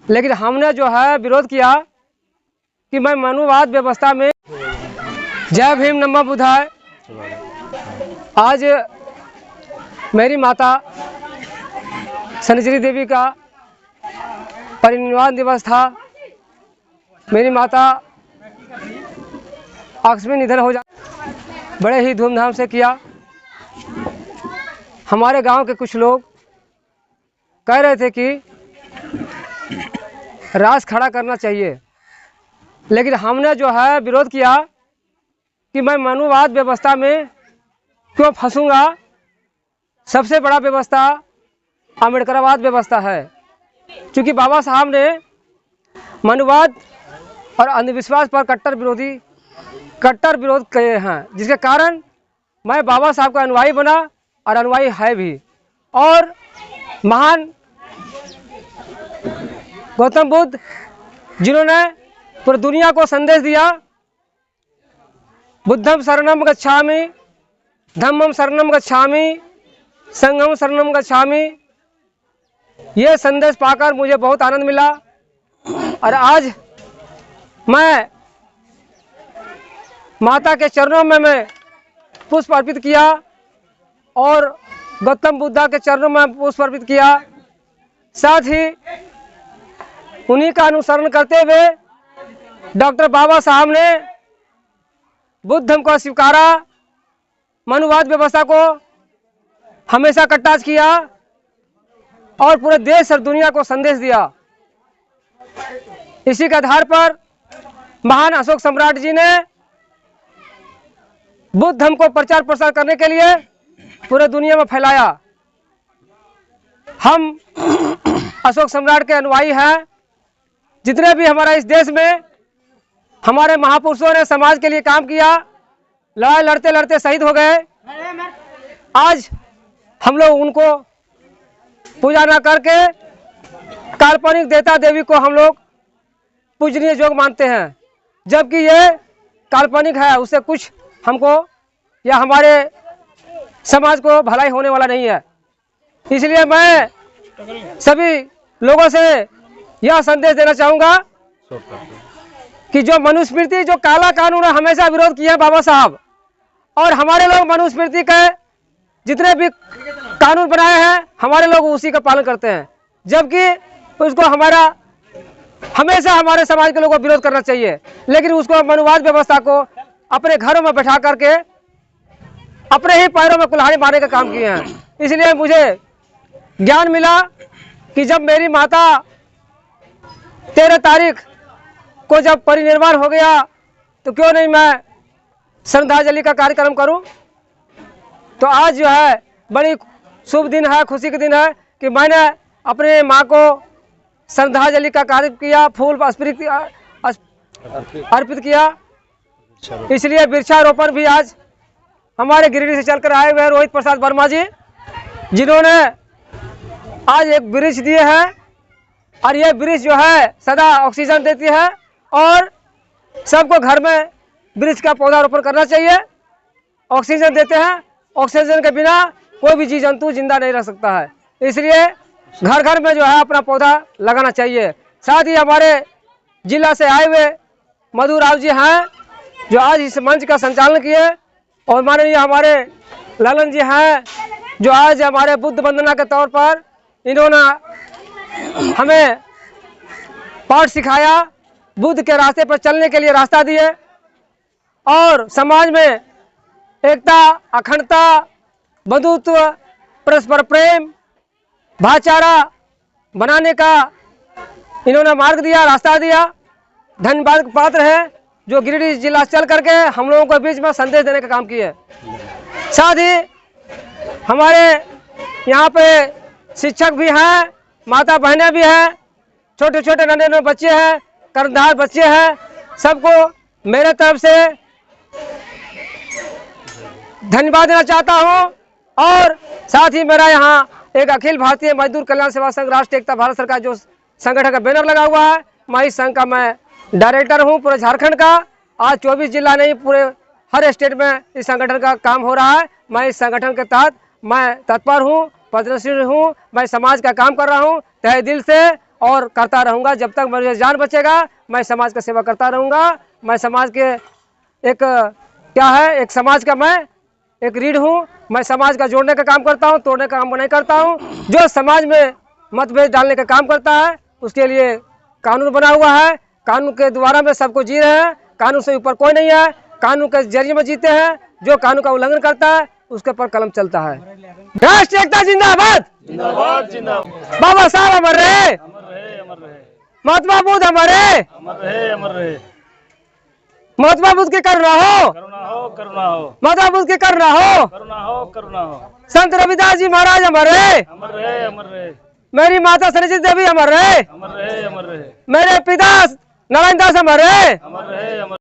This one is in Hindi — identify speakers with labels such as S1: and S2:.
S1: लेकिन हमने जो है विरोध किया कि मैं मनुवाद व्यवस्था में जय भीम नमः बुद्धाय। आज मेरी माता सनजरी देवी का परिनिर्वाण दिवस था। मेरी माता आकस्मिक निधन हो जा बड़े ही धूमधाम से किया। हमारे गांव के कुछ लोग कह रहे थे कि रास खड़ा करना चाहिए, लेकिन हमने जो है विरोध किया कि मैं मनुवाद व्यवस्था में क्यों फंसूंगा। सबसे बड़ा व्यवस्था अम्बेडकरवाद व्यवस्था है, क्योंकि बाबा साहब ने मनुवाद और अंधविश्वास पर कट्टर विरोध किए हैं, जिसके कारण मैं बाबा साहब का अनुयायी बना और अनुयायी है भी। और महान गौतम बुद्ध जिन्होंने पूरी दुनिया को संदेश दिया, बुद्धम शरणम गच्छामि, धम्मम शरणम गच्छामि, संघम शरणम गच्छामि। ये संदेश पाकर मुझे बहुत आनंद मिला और आज मैं माता के चरणों में मैं पुष्प अर्पित किया और गौतम बुद्धा के चरणों में पुष्प अर्पित किया। साथ ही उन्हीं का अनुसरण करते हुए डॉक्टर बाबा साहब ने बुद्ध धर्म को स्वीकारा, मनुवाद व्यवस्था को हमेशा कट्टाज किया और पूरे देश और दुनिया को संदेश दिया। इसी के आधार पर महान अशोक सम्राट जी ने बुद्ध धर्म को प्रचार प्रसार करने के लिए पूरे दुनिया में फैलाया। हम अशोक सम्राट के अनुयायी हैं। जितने भी हमारा इस देश में हमारे महापुरुषों ने समाज के लिए काम किया, लड़ाई लड़ते लड़ते शहीद हो गए, आज हम लोग उनको पूजा न करके काल्पनिक देवता देवी को हम लोग पूजनीय योग मानते हैं, जबकि ये काल्पनिक है। उससे कुछ हमको या हमारे समाज को भलाई होने वाला नहीं है। इसलिए मैं सभी लोगों से यह संदेश देना चाहूँगा कि जो मनुस्मृति, जो काला कानून हमेशा विरोध किया बाबा साहब, और हमारे लोग मनुस्मृति के जितने भी कानून बनाए हैं हमारे लोग उसी का पालन करते हैं, जबकि उसको हमेशा हमारे समाज के लोगों को विरोध करना चाहिए। लेकिन उसको मनुवाद व्यवस्था को अपने घरों में बैठा करके अपने ही पैरों में कुल्हाड़ी मारने का काम किए हैं। इसलिए मुझे ज्ञान मिला कि जब मेरी माता 13 तारीख को जब परिनिर्वाण हो गया, तो क्यों नहीं मैं श्रद्धांजलि का कार्यक्रम करूं। तो आज जो है बड़ी शुभ दिन है, खुशी का दिन है कि मैंने अपने माँ को श्रद्धांजलि का कार्य किया, फूल अर्पित किया। इसलिए वृक्षारोपण भी आज हमारे गिरिडीह से चलकर आए हुए रोहित प्रसाद वर्मा जी, जिन्होंने आज एक वृक्ष दिए हैं और ये वृक्ष जो है सदा ऑक्सीजन देती है और सबको घर में वृक्ष का पौधारोपण करना चाहिए। ऑक्सीजन देते हैं, ऑक्सीजन के बिना कोई भी जीव जंतु जिंदा नहीं रह सकता है। इसलिए घर घर में जो है अपना पौधा लगाना चाहिए। साथ ही हमारे जिला से आए हुए मधु राव जी हैं, जो आज इस मंच का संचालन किए, और माननीय हमारे ललन जी हैं, जो आज हमारे बुद्ध वंदना के तौर पर इन्होंने हमें पाठ सिखाया, बुद्ध के रास्ते पर चलने के लिए रास्ता दिए और समाज में एकता, अखंडता, बंधुत्व, परस्पर प्रेम, भाईचारा बनाने का इन्होंने मार्ग दिया, रास्ता दिया। धन्यवाद पात्र है जो गिरिडीह जिला चल करके हम लोगों के बीच में संदेश देने का काम किए। साथ ही हमारे यहाँ पे शिक्षक भी हैं, माता बहनें भी हैं, छोटे छोटे नन्हे बच्चे हैं, कर्णधार बच्चे हैं। सबको मेरे तरफ से धन्यवाद देना चाहता हूँ। और साथ ही मेरा यहाँ एक अखिल भारतीय मजदूर कल्याण सेवा संघ राष्ट्रीय एकता भारत सरकार जो संगठन का बैनर लगा हुआ है, मैं इस संघ का मैं डायरेक्टर हूँ पूरे झारखंड का। आज 24 जिला नहीं, पूरे हर स्टेट में इस संगठन का काम हो रहा है। मैं इस संगठन के तहत मैं तत्पर हूँ, पद्मश्री हूँ, मैं समाज का काम कर रहा हूँ तहे दिल से। और करता रहूँगा। जब तक मेरी जान बचेगा मैं समाज का सेवा करता रहूँगा। मैं समाज के एक क्या है, एक समाज का मैं एक रीढ़ हूँ। मैं समाज का जोड़ने का काम करता हूँ, तोड़ने का काम नहीं करता हूँ। जो समाज में मतभेद डालने का काम करता है उसके लिए कानून बना हुआ है। कानून के द्वारा में सबको जी रहे हैं। कानून से ऊपर कोई नहीं है। कानून के जरिए में जीते हैं। जो कानून का उल्लंघन करता है उसके पर कलम चलता है। राष्ट्रीय एकता जिंदाबाद,
S2: जिंदाबाद जिंदाबाद।
S1: बाबा साहब अमर रहे,
S2: अमर रहे अमर रहे।
S1: महात्मा बुद्ध हमारे,
S2: अमर रहे अमर रहे।
S1: महात्मा बुद्ध की करुणा हो,
S2: करुणा हो करुणा हो।
S1: महात्मा बुद्ध की करुणा हो,
S2: करुणा हो करुणा हो।
S1: संत रविदास जी महाराज अमर रहे,
S2: अमर रहे अमर रहे।
S1: मेरी माता सरिता देवी अमर रहे,
S2: अमर रहे अमर रहे।
S1: मेरे पिता नारायण दास अमर रहे।
S2: अमर रहे अमर